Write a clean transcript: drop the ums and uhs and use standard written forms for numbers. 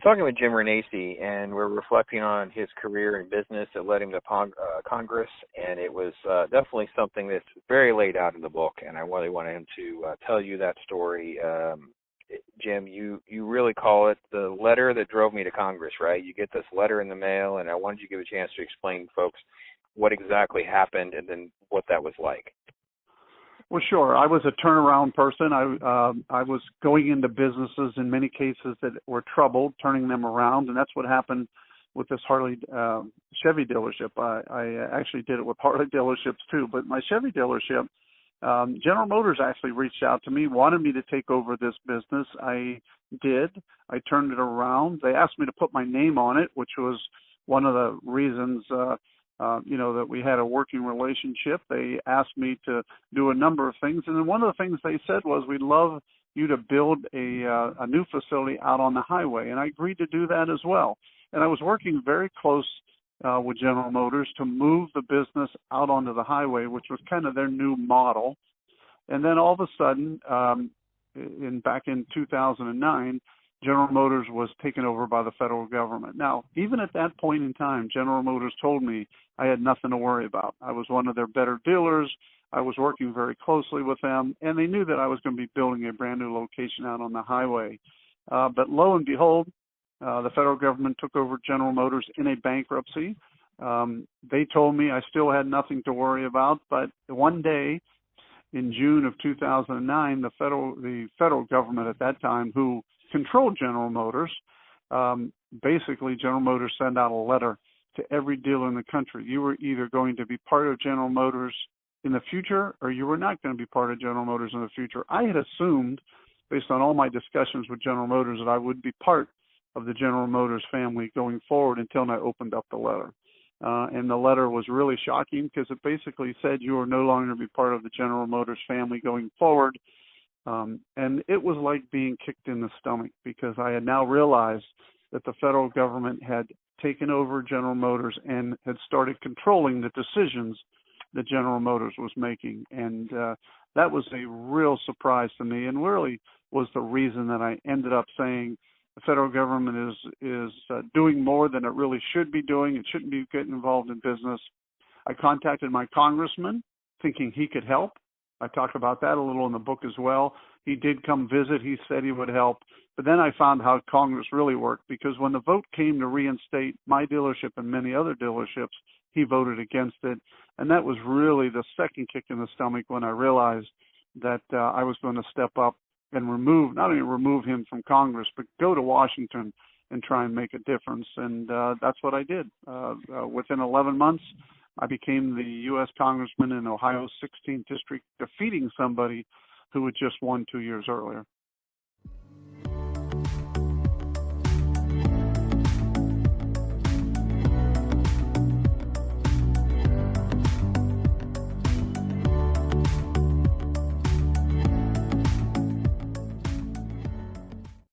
talking with Jim Renacci, and we're reflecting on his career in business that led him to Congress, and it was definitely something that's very laid out in the book, and I really wanted him to tell you that story. Jim, you really call it the letter that drove me to Congress, right? You get this letter in the mail, and I wanted you to give a chance to explain to folks what exactly happened and then what that was like. Well, sure. I was a turnaround person. I was going into businesses in many cases that were troubled, turning them around, and that's what happened with this Harley Chevy dealership. I actually did it with Harley dealerships too, but my Chevy dealership, General Motors actually reached out to me, wanted me to take over this business. I did. I turned it around. They asked me to put my name on it, which was one of the reasons that we had a working relationship. They asked me to do a number of things, and then one of the things they said was, we'd love you to build a new facility out on the highway, and I agreed to do that as well. And I was working very close with General Motors to move the business out onto the highway, which was kind of their new model. And then all of a sudden, back in 2009, General Motors was taken over by the federal government. Now, even at that point in time, General Motors told me I had nothing to worry about. I was one of their better dealers. I was working very closely with them, and they knew that I was going to be building a brand new location out on the highway. But lo and behold, the federal government took over General Motors in a bankruptcy. They told me I still had nothing to worry about, but one day in June of 2009, the federal government at that time, who controlled General Motors, basically General Motors sent out a letter to every dealer in the country. You were either going to be part of General Motors in the future or you were not going to be part of General Motors in the future. I had assumed, based on all my discussions with General Motors, that I would be part of the General Motors family going forward until I opened up the letter. And the letter was really shocking because it basically said you are no longer going to be part of the General Motors family going forward. And it was like being kicked in the stomach because I had now realized that the federal government had taken over General Motors and had started controlling the decisions that General Motors was making. And that was a real surprise to me and really was the reason that I ended up saying the federal government is doing more than it really should be doing. It shouldn't be getting involved in business. I contacted my congressman thinking he could help. I talk about that a little in the book as well. He did come visit. He said he would help. But then I found how Congress really worked because when the vote came to reinstate my dealership and many other dealerships, he voted against it. And that was really the second kick in the stomach when I realized that I was going to step up and not only remove him from Congress, but go to Washington and try and make a difference. And that's what I did. Within 11 months, I became the U.S. Congressman in Ohio's 16th district, defeating somebody who had just won 2 years earlier.